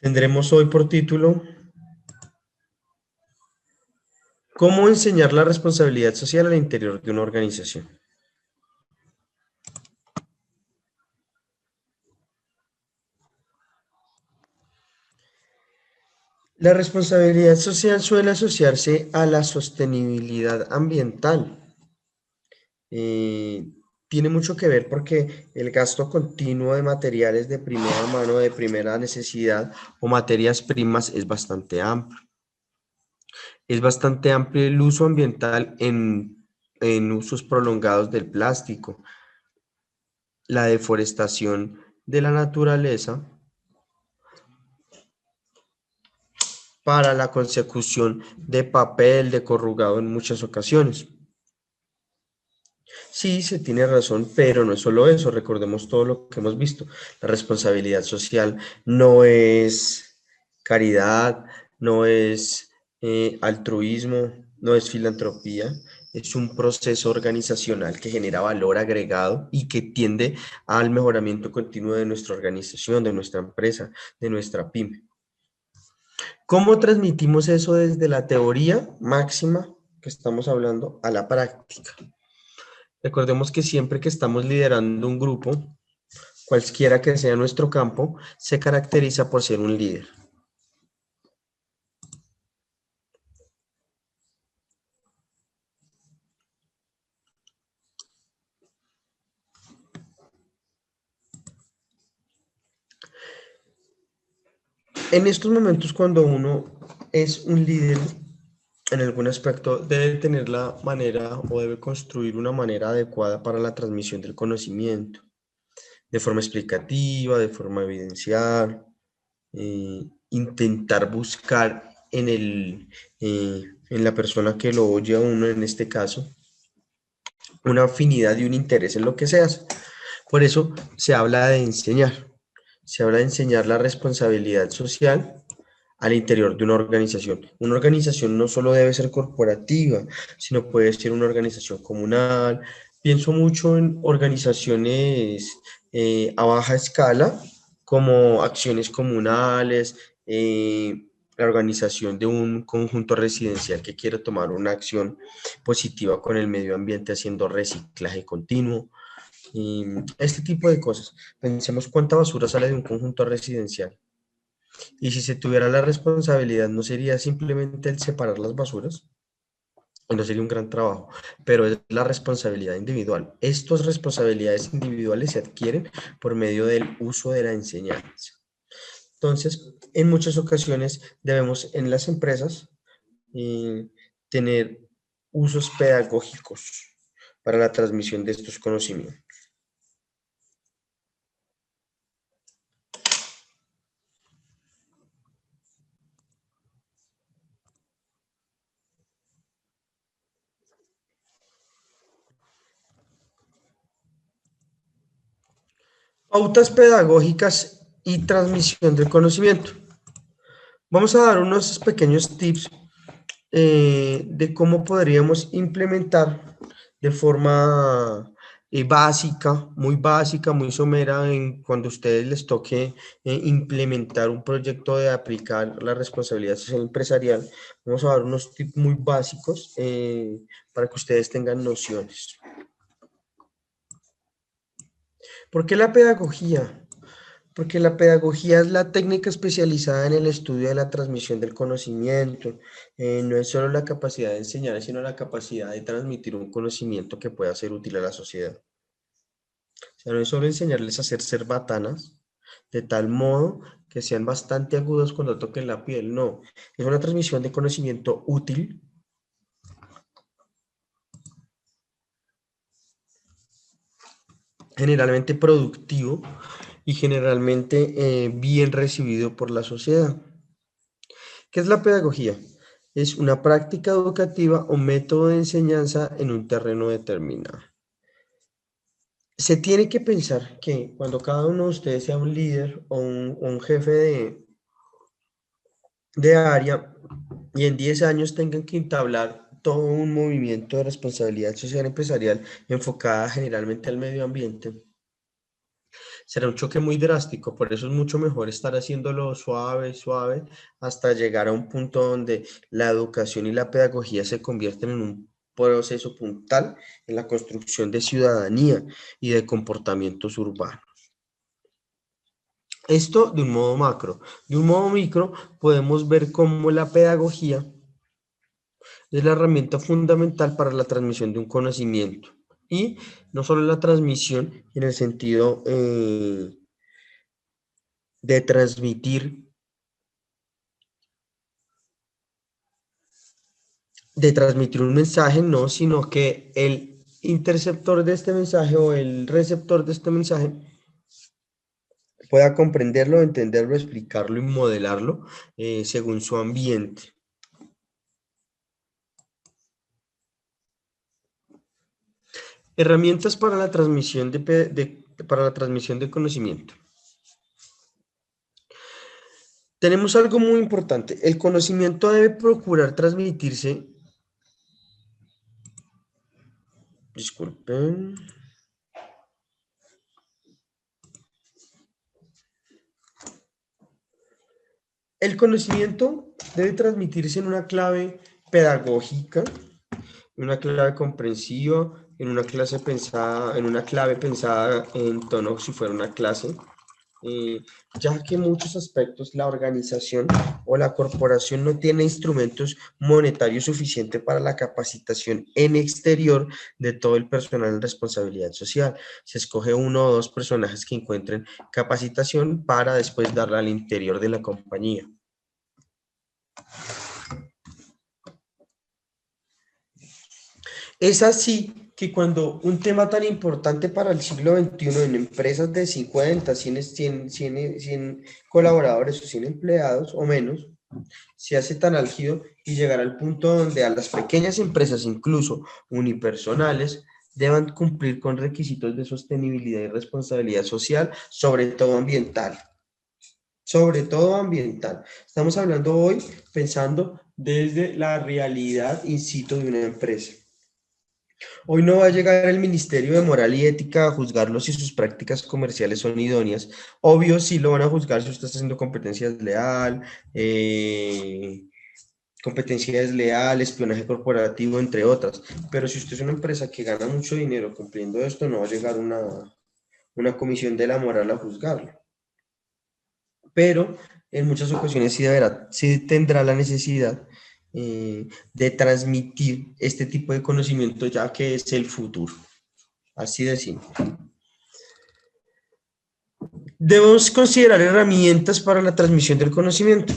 Tendremos hoy por título ¿Cómo enseñar la responsabilidad social al interior de una organización? La responsabilidad social suele asociarse a la sostenibilidad ambiental. Eh, Tiene mucho que ver porque el gasto continuo de materiales de primera mano, de primera necesidad o materias primas es bastante amplio. Es bastante amplio el uso ambiental en usos prolongados del plástico, la deforestación de la naturaleza para la consecución de papel de corrugado en muchas ocasiones. Sí, se tiene razón, pero no es solo eso, recordemos todo lo que hemos visto. La responsabilidad social no es caridad, no es altruismo, no es filantropía, es un proceso organizacional que genera valor agregado y que tiende al mejoramiento continuo de nuestra organización, de nuestra empresa, de nuestra pyme. ¿Cómo transmitimos eso desde la teoría máxima que estamos hablando a la práctica? Recordemos que siempre que estamos liderando un grupo, cualquiera que sea nuestro campo, se caracteriza por ser un líder. En estos momentos, cuando uno es un líder en algún aspecto, debe tener la manera o debe construir una manera adecuada para la transmisión del conocimiento, de forma explicativa, de forma evidencial, intentar buscar en la persona que lo oye a uno, en este caso, una afinidad y un interés en lo que se hace. Por eso se habla de enseñar. Se habla de enseñar la responsabilidad social al interior de una organización. Una organización no solo debe ser corporativa, sino puede ser una organización comunal. Pienso mucho en organizaciones a baja escala, como acciones comunales, la organización de un conjunto residencial que quiere tomar una acción positiva con el medio ambiente haciendo reciclaje continuo, y este tipo de cosas. Pensemos cuánta basura sale de un conjunto residencial. Y si se tuviera la responsabilidad, no sería simplemente el separar las basuras, no sería un gran trabajo, pero es la responsabilidad individual. Estas responsabilidades individuales se adquieren por medio del uso de la enseñanza. Entonces, en muchas ocasiones debemos en las empresas eh, tener usos pedagógicos para la transmisión de estos conocimientos. Pautas pedagógicas y transmisión del conocimiento. Vamos a dar unos pequeños tips de cómo podríamos implementar de forma básica, muy somera, cuando a ustedes les toque implementar un proyecto de aplicar la responsabilidad social empresarial. Vamos a dar unos tips muy básicos para que ustedes tengan nociones. ¿Por qué la pedagogía? Porque la pedagogía es la técnica especializada en el estudio de la transmisión del conocimiento. No es solo la capacidad de enseñar, sino la capacidad de transmitir un conocimiento que pueda ser útil a la sociedad. O sea, no es solo enseñarles a hacer cerbatanas, de tal modo que sean bastante agudos cuando toquen la piel. No, es una transmisión de conocimiento útil, generalmente productivo y generalmente bien recibido por la sociedad. ¿Qué es la pedagogía? Es una práctica educativa o método de enseñanza en un terreno determinado. Se tiene que pensar que cuando cada uno de ustedes sea un líder o un jefe de área y en 10 años tengan que entablar todo un movimiento de responsabilidad social empresarial enfocada generalmente al medio ambiente, será un choque muy drástico, por eso es mucho mejor estar haciéndolo suave, suave, hasta llegar a un punto donde la educación y la pedagogía se convierten en un proceso puntal en la construcción de ciudadanía y de comportamientos urbanos. Esto de un modo macro. De un modo micro podemos ver cómo la pedagogía es la herramienta fundamental para la transmisión de un conocimiento. Y no solo la transmisión en el sentido de transmitir un mensaje, no, sino que el interceptor de este mensaje o el receptor de este mensaje pueda comprenderlo, entenderlo, explicarlo y modelarlo según su ambiente. Herramientas para la transmisión de conocimiento. Tenemos algo muy importante. El conocimiento debe procurar transmitirse. Disculpen. El conocimiento debe transmitirse en una clave pedagógica, en una clave comprensiva, en una clave pensada en tono si fuera una clase, ya que en muchos aspectos la organización o la corporación no tiene instrumentos monetarios suficientes para la capacitación en exterior de todo el personal en responsabilidad social. Se escoge uno o dos personajes que encuentren capacitación para después darla al interior de la compañía. Es así que cuando un tema tan importante para el siglo XXI en empresas de 50, 100 colaboradores o 100 empleados o menos, se hace tan álgido y llegará al punto donde a las pequeñas empresas, incluso unipersonales, deban cumplir con requisitos de sostenibilidad y responsabilidad social, sobre todo ambiental. Sobre todo ambiental. Estamos hablando hoy pensando desde la realidad in situ de una empresa. Hoy no va a llegar el Ministerio de Moral y Ética a juzgarlo si sus prácticas comerciales son idóneas. Obvio, sí lo van a juzgar si usted está haciendo competencia desleal, espionaje corporativo, entre otras. Pero si usted es una empresa que gana mucho dinero cumpliendo esto, no va a llegar una comisión de la moral a juzgarlo. Pero en muchas ocasiones sí tendrá la necesidad de transmitir este tipo de conocimiento, ya que es el futuro. Así de simple. Debemos considerar herramientas para la transmisión del conocimiento.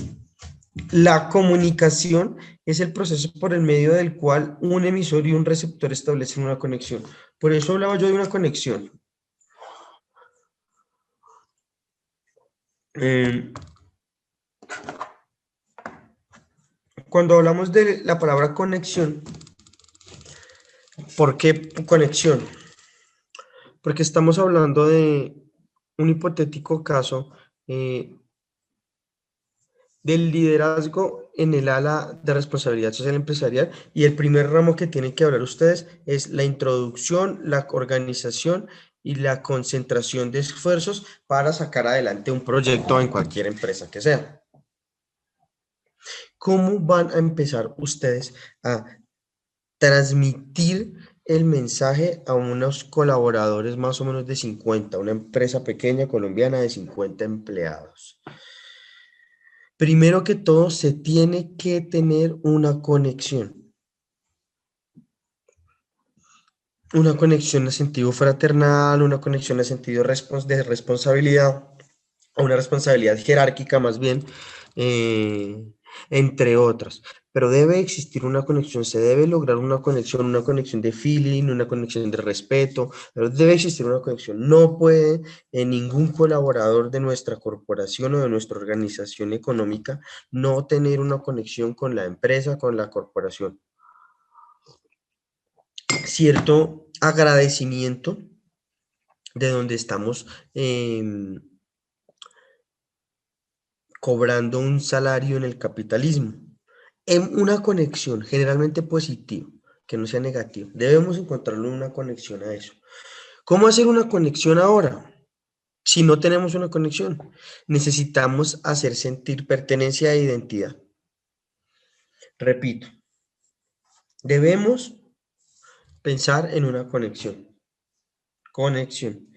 La comunicación es el proceso por el medio del cual un emisor y un receptor establecen una conexión. Por eso hablaba yo de una conexión. Cuando hablamos de la palabra conexión, ¿por qué conexión? Porque estamos hablando de un hipotético caso del liderazgo en el ala de responsabilidad social empresarial, y el primer ramo que tienen que hablar ustedes es la introducción, la organización y la concentración de esfuerzos para sacar adelante un proyecto en cualquier empresa que sea. ¿Cómo van a empezar ustedes a transmitir el mensaje a unos colaboradores más o menos de 50, una empresa pequeña colombiana de 50 empleados? Primero que todo, se tiene que tener una conexión. Una conexión en sentido fraternal, una conexión en sentido de responsabilidad, una responsabilidad jerárquica más bien, entre otras. Pero debe existir una conexión, se debe lograr una conexión de feeling, una conexión de respeto, pero debe existir una conexión. No puede ningún colaborador de nuestra corporación o de nuestra organización económica no tener una conexión con la empresa, con la corporación. Cierto agradecimiento de donde estamos cobrando un salario en el capitalismo. En una conexión generalmente positiva, que no sea negativa. Debemos encontrarle una conexión a eso. ¿Cómo hacer una conexión ahora? Si no tenemos una conexión, necesitamos hacer sentir pertenencia e identidad. Repito, debemos pensar en una conexión. Conexión.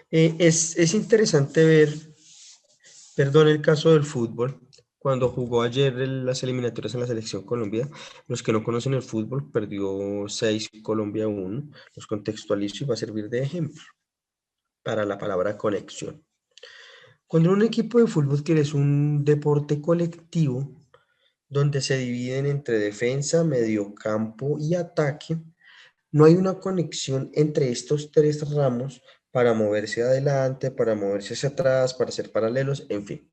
Es interesante ver, perdón, el caso del fútbol. Cuando jugó ayer las eliminatorias en la selección Colombia, los que no conocen el fútbol, perdió 6, Colombia 1. Los contextualizo y va a servir de ejemplo para la palabra conexión. Cuando un equipo de fútbol que es un deporte colectivo, donde se dividen entre defensa, mediocampo y ataque, no hay una conexión entre estos tres ramos para moverse adelante, para moverse hacia atrás, para ser paralelos, en fin.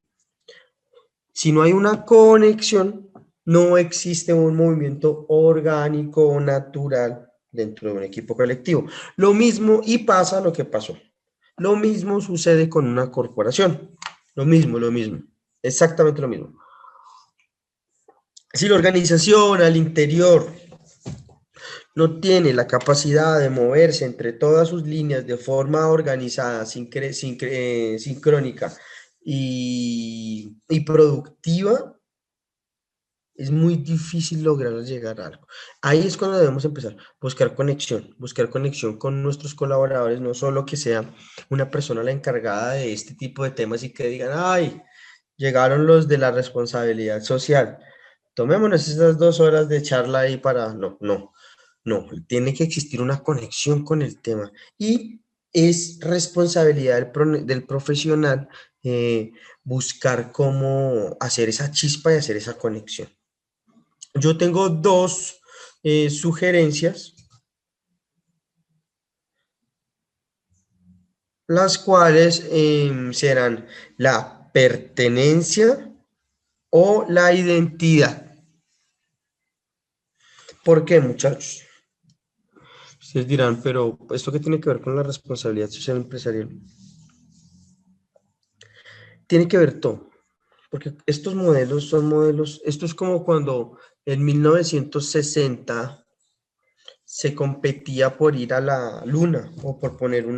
Si no hay una conexión, no existe un movimiento orgánico, natural dentro de un equipo colectivo. Lo mismo y pasa lo que pasó. Lo mismo sucede con una corporación. Lo mismo, exactamente lo mismo. Si la organización al interior no tiene la capacidad de moverse entre todas sus líneas de forma organizada, sincrónica y productiva, es muy difícil lograr llegar a algo. Ahí es cuando debemos empezar, buscar conexión con nuestros colaboradores, no solo que sea una persona la encargada de este tipo de temas y que digan, ay, llegaron los de la responsabilidad social, tomémonos esas 2 horas de charla ahí para, no, tiene que existir una conexión con el tema y es responsabilidad del profesional buscar cómo hacer esa chispa y hacer esa conexión. Yo tengo dos sugerencias, las cuales serán la pertenencia o la identidad. ¿Por qué, muchachos? Ustedes dirán, pero ¿esto qué tiene que ver con la responsabilidad social empresarial? Tiene que ver todo, porque estos modelos son modelos, esto es como cuando en 1960 se competía por ir a la luna o por poner un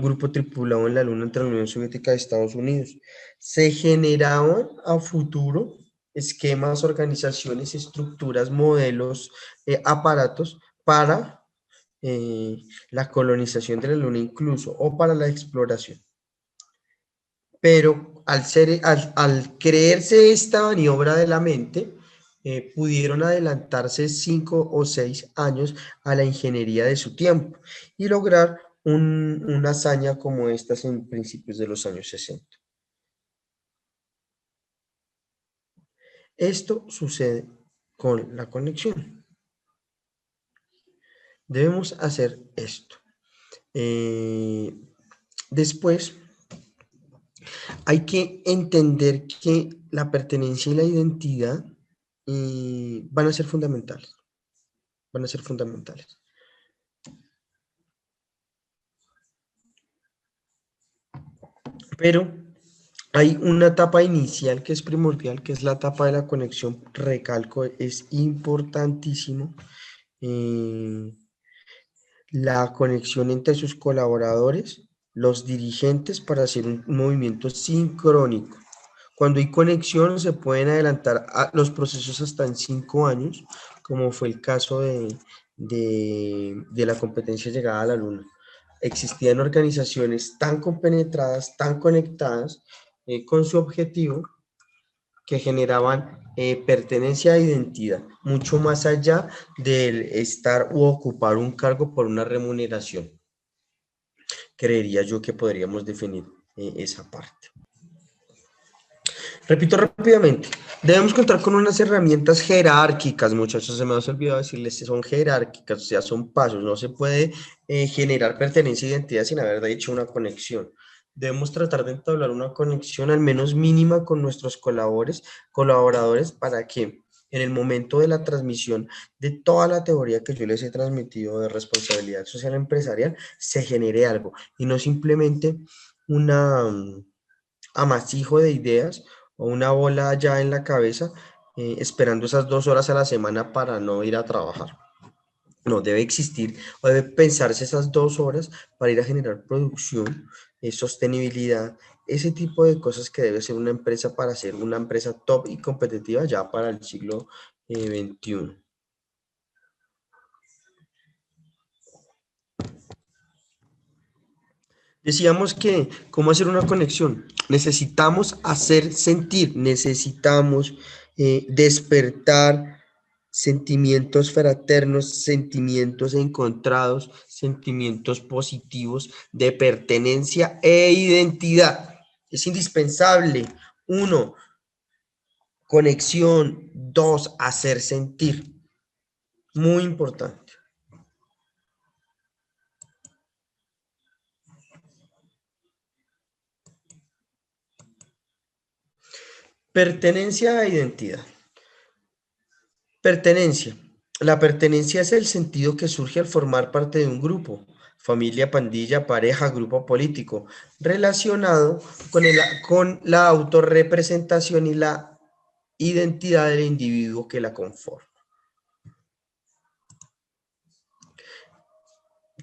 grupo tripulado en la luna entre la Unión Soviética y Estados Unidos. Se generaban a futuro esquemas, organizaciones, estructuras, modelos, aparatos para la colonización de la luna incluso o para la exploración. Pero al creerse esta maniobra de la mente, pudieron adelantarse 5 o 6 años a la ingeniería de su tiempo y lograr una hazaña como estas en principios de los años 60. Esto sucede con la conexión. Debemos hacer esto. Después, hay que entender que la pertenencia y la identidad van a ser fundamentales. Van a ser fundamentales. Pero hay una etapa inicial que es primordial, que es la etapa de la conexión. Recalco, es importantísimo la conexión entre sus colaboradores, los dirigentes, para hacer un movimiento sincrónico. Cuando hay conexión se pueden adelantar los procesos hasta en 5 años, como fue el caso de la competencia llegada a la luna. Existían organizaciones tan compenetradas, tan conectadas con su objetivo, que generaban pertenencia e identidad, mucho más allá del estar u ocupar un cargo por una remuneración. Creería yo que podríamos definir esa parte. Repito rápidamente, debemos contar con unas herramientas jerárquicas, muchachos, se me ha olvidado decirles que son jerárquicas, o sea, son pasos, no se puede generar pertenencia e identidad sin haber hecho una conexión. Debemos tratar de entablar una conexión al menos mínima con nuestros colaboradores para que en el momento de la transmisión de toda la teoría que yo les he transmitido de responsabilidad social empresarial, se genere algo y no simplemente un amasijo de ideas o una bola ya en la cabeza, esperando esas 2 horas a la semana para no ir a trabajar. no, debe existir o debe pensarse esas 2 horas para ir a generar producción, sostenibilidad, ese tipo de cosas que debe ser una empresa para ser una empresa top y competitiva ya para el siglo XXI. Decíamos que, ¿cómo hacer una conexión? Necesitamos hacer sentir, necesitamos despertar sentimientos fraternos, sentimientos encontrados, sentimientos positivos de pertenencia e identidad. Es indispensable. 1, conexión. 2, hacer sentir. Muy importante. Pertenencia e identidad. Pertenencia. La pertenencia es el sentido que surge al formar parte de un grupo, familia, pandilla, pareja, grupo político, relacionado con la autorrepresentación y la identidad del individuo que la conforma.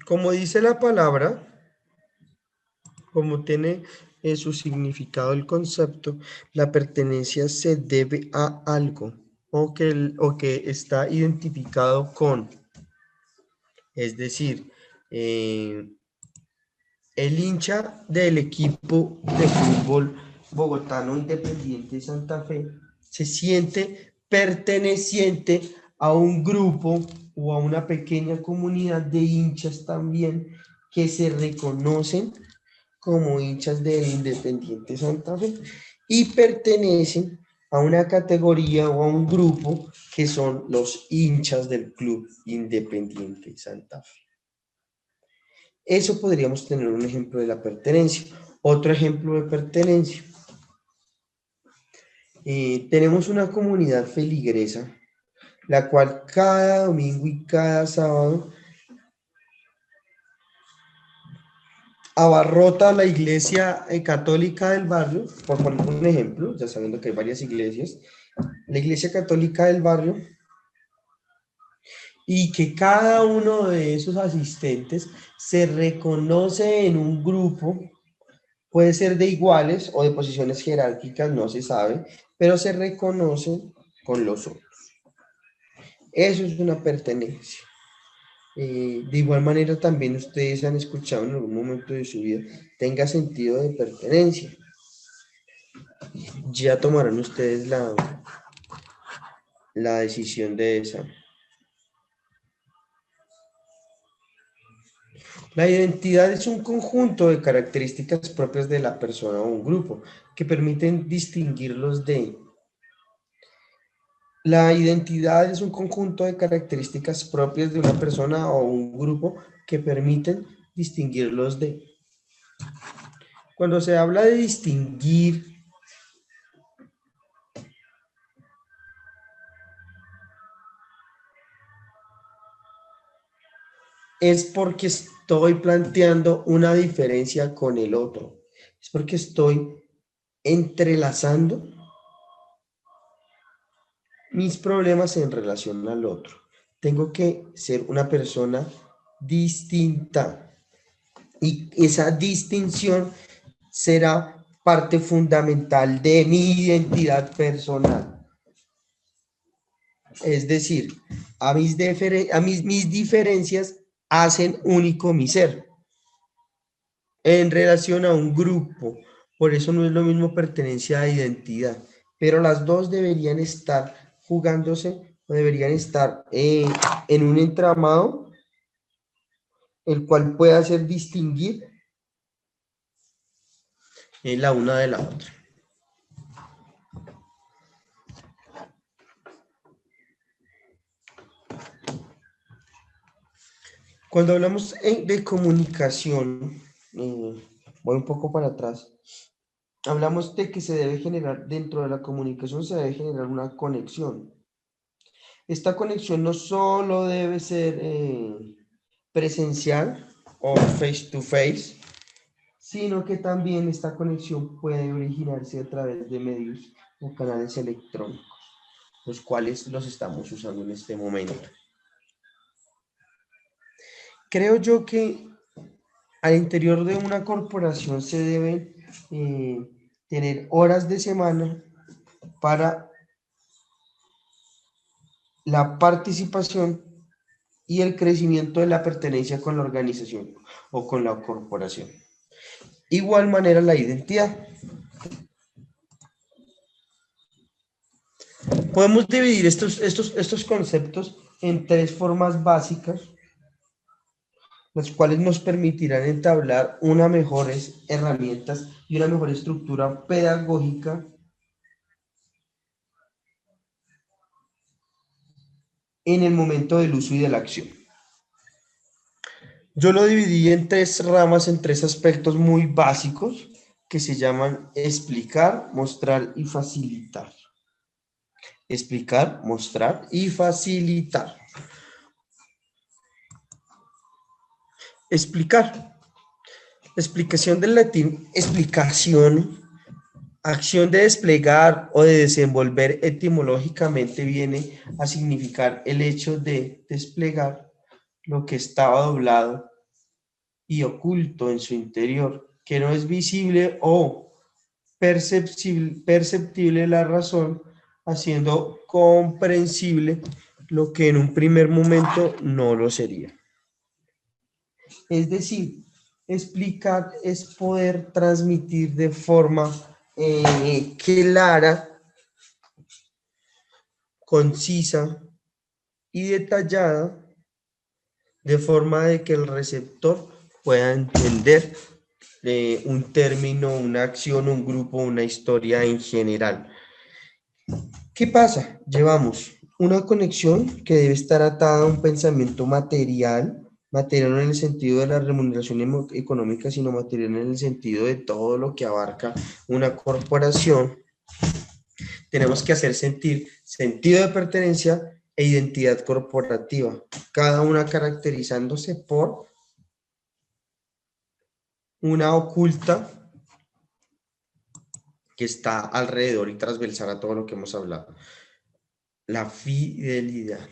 Como dice la palabra, como tiene su significado el concepto, la pertenencia se debe a algo o que está identificado con. Es decir, el hincha del equipo de fútbol bogotano Independiente Santa Fe se siente perteneciente a un grupo o a una pequeña comunidad de hinchas también que se reconocen como hinchas del Independiente Santa Fe y pertenecen a una categoría o a un grupo que son los hinchas del Club Independiente Santa Fe. Eso podríamos tener un ejemplo de la pertenencia. Otro ejemplo de pertenencia. Tenemos una comunidad feligresa, la cual cada domingo y cada sábado abarrota la iglesia católica del barrio, por poner un ejemplo, ya sabiendo que hay varias iglesias, la iglesia católica del barrio, y que cada uno de esos asistentes se reconoce en un grupo. Puede ser de iguales o de posiciones jerárquicas, no se sabe, pero se reconocen con los otros. Eso es una pertenencia. De igual manera, también ustedes han escuchado en algún momento de su vida, tenga sentido de pertenencia. Ya tomarán ustedes la decisión de esa. La identidad es un conjunto de características propias de la persona o un grupo que permiten distinguirlos de. La identidad es un conjunto de características propias de una persona o un grupo que permiten distinguirlos de. Cuando se habla de distinguir, es porque estoy planteando una diferencia con el otro. Es porque estoy entrelazando mis problemas en relación al otro. Tengo que ser una persona distinta y esa distinción será parte fundamental de mi identidad personal. Es decir, mis diferencias hacen único mi ser en relación a un grupo. Por eso no es lo mismo pertenencia a identidad, pero las dos deberían estar jugándose o deberían estar en un entramado el cual pueda hacer distinguir la una de la otra. Cuando hablamos de comunicación, voy un poco para atrás, hablamos de que se debe generar, dentro de la comunicación se debe generar una conexión. Esta conexión no solo debe ser presencial o face to face, sino que también esta conexión puede originarse a través de medios o canales electrónicos, los cuales los estamos usando en este momento. Creo yo que al interior de una corporación se deben tener horas de semana para la participación y el crecimiento de la pertenencia con la organización o con la corporación. Igual manera la identidad. Podemos dividir estos conceptos en tres formas básicas, las cuales nos permitirán entablar unas mejores herramientas y una mejor estructura pedagógica en el momento del uso y de la acción. Yo lo dividí en tres ramas, en tres aspectos muy básicos que se llaman explicar, mostrar y facilitar. Explicar, mostrar y facilitar. Explicar. Explicación del latín, explicación, acción de desplegar o de desenvolver etimológicamente viene a significar el hecho de desplegar lo que estaba doblado y oculto en su interior, que no es visible o perceptible la razón, haciendo comprensible lo que en un primer momento no lo sería. Es decir, explicar es poder transmitir de forma clara, concisa y detallada, de forma de que el receptor pueda entender un término, una acción, un grupo, una historia en general. ¿Qué pasa? Llevamos una conexión que debe estar atada a un pensamiento material, material no en el sentido de la remuneración económica, sino material en el sentido de todo lo que abarca una corporación. Tenemos que hacer sentir sentido de pertenencia e identidad corporativa, cada una caracterizándose por una oculta que está alrededor y transversal a todo lo que hemos hablado. La fidelidad.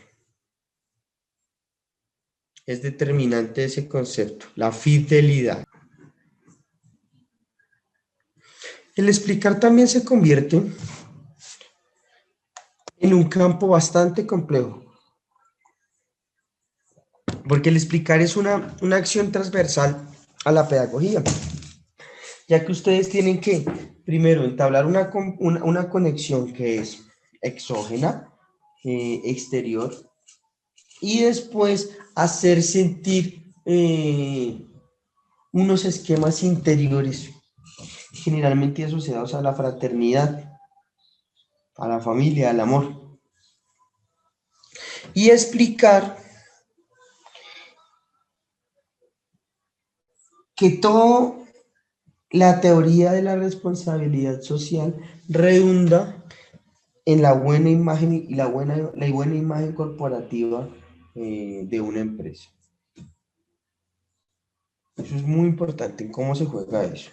Es determinante ese concepto, la fidelidad. El explicar también se convierte en un campo bastante complejo, porque el explicar es una acción transversal a la pedagogía, ya que ustedes tienen que, primero, entablar una conexión que es exógena, exterior, y después hacer sentir unos esquemas interiores, generalmente asociados a la fraternidad, a la familia, al amor. Y explicar que toda la teoría de la responsabilidad social redunda en la buena imagen y la buena imagen corporativa de una empresa. Eso es muy importante en cómo se juega eso.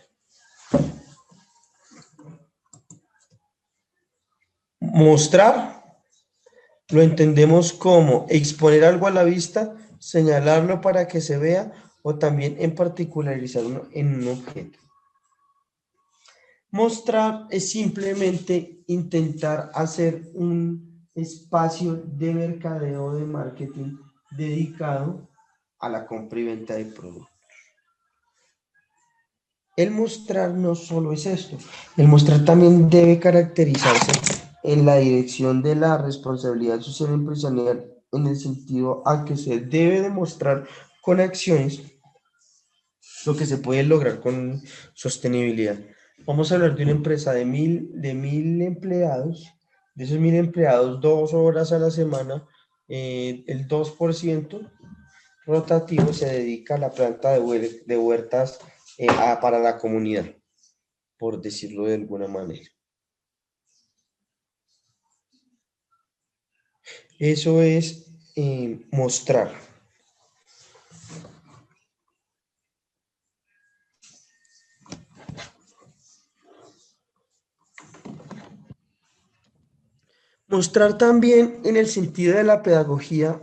Mostrar lo entendemos como exponer algo a la vista, señalarlo para que se vea o también en particularizarlo en un objeto. Mostrar es simplemente intentar hacer un espacio de mercadeo, de marketing dedicado a la compra y venta de productos. El mostrar no solo es esto, el mostrar también debe caracterizarse en la dirección de la responsabilidad social empresarial, en el sentido a que se debe demostrar con acciones lo que se puede lograr con sostenibilidad. Vamos a hablar de una empresa de mil empleados, de esos 1000 empleados, 2 horas a la semana, el 2% rotativo se dedica a la planta de huertas para la comunidad, por decirlo de alguna manera. Eso es mostrar. Mostrar también en el sentido de la pedagogía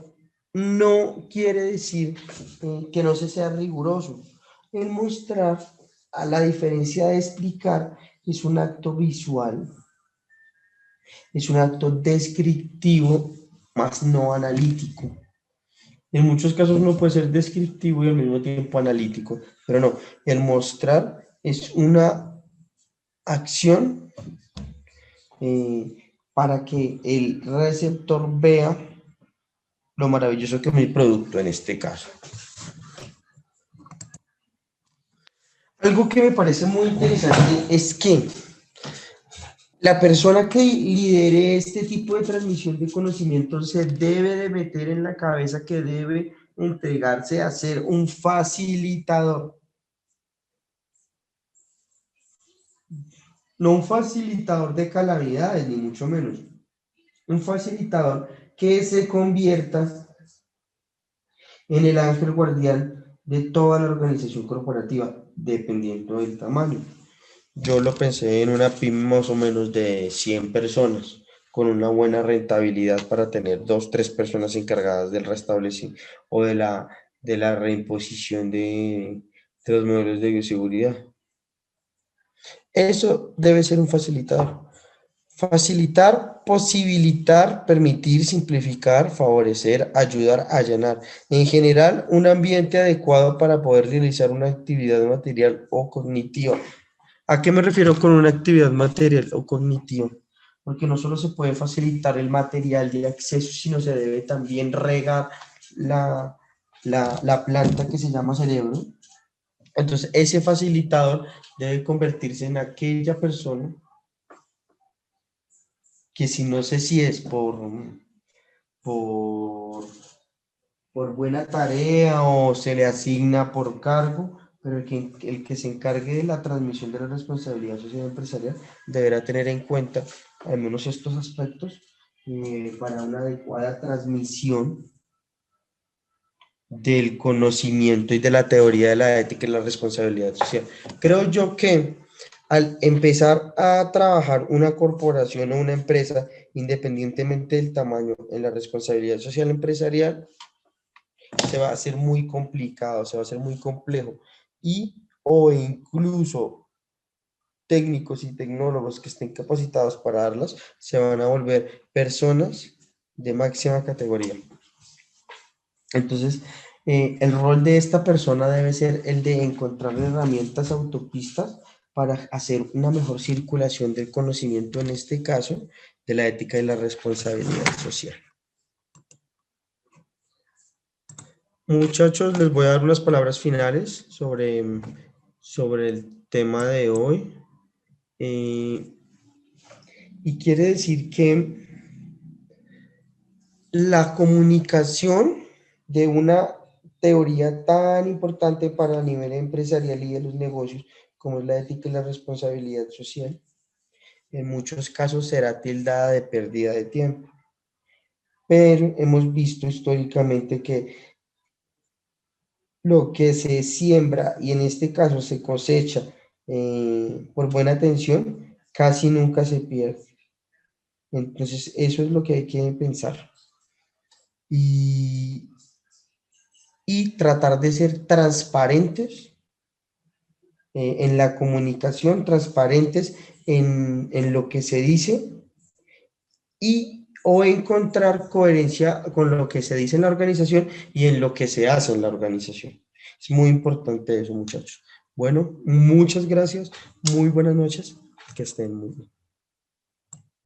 no quiere decir que no se sea riguroso. El mostrar, a la diferencia de explicar, es un acto visual, es un acto descriptivo, más no analítico. En muchos casos no puede ser descriptivo y al mismo tiempo analítico, pero no, el mostrar es una acción para que el receptor vea lo maravilloso que es mi producto en este caso. Algo que me parece muy interesante es que la persona que lidere este tipo de transmisión de conocimiento se debe de meter en la cabeza que debe entregarse a ser un facilitador. No un facilitador de calamidades, ni mucho menos. Un facilitador que se convierta en el ángel guardián de toda la organización corporativa, dependiendo del tamaño. Yo lo pensé en una pyme más o menos de 100 personas, con una buena rentabilidad para tener 2, 3 personas encargadas del restablecimiento o de la reimposición de los modelos de bioseguridad. Eso debe ser un facilitador. Facilitar, posibilitar, permitir, simplificar, favorecer, ayudar, allanar. En general, un ambiente adecuado para poder realizar una actividad material o cognitiva. ¿A qué me refiero con una actividad material o cognitiva? Porque no solo se puede facilitar el material de acceso, sino se debe también regar la planta que se llama cerebro. Entonces, ese facilitador debe convertirse en aquella persona que si no sé si es por, por buena tarea o se le asigna por cargo, pero el que se encargue de la transmisión de la responsabilidad social empresarial deberá tener en cuenta al menos estos aspectos para una adecuada transmisión del conocimiento y de la teoría de la ética y la responsabilidad social. Creo yo que al empezar a trabajar una corporación o una empresa, independientemente del tamaño, en la responsabilidad social empresarial, se va a hacer muy complicado, se va a hacer muy complejo y o incluso técnicos y tecnólogos que estén capacitados para darlas se van a volver personas de máxima categoría. Entonces, el rol de esta persona debe ser el de encontrar herramientas autopistas para hacer una mejor circulación del conocimiento, en este caso, de la ética y la responsabilidad social. Muchachos, les voy a dar unas palabras finales sobre el tema de hoy. Y quiere decir que la comunicación de una teoría tan importante para el nivel empresarial y de los negocios como es la ética y la responsabilidad social, en muchos casos será tildada de pérdida de tiempo. Pero hemos visto históricamente que lo que se siembra y en este caso se cosecha por buena atención, casi nunca se pierde. Entonces, eso es lo que hay que pensar. Y tratar de ser transparentes en la comunicación, transparentes en lo que se dice y o encontrar coherencia con lo que se dice en la organización y en lo que se hace en la organización. Es muy importante eso, muchachos. Bueno, muchas gracias, muy buenas noches, que estén muy bien.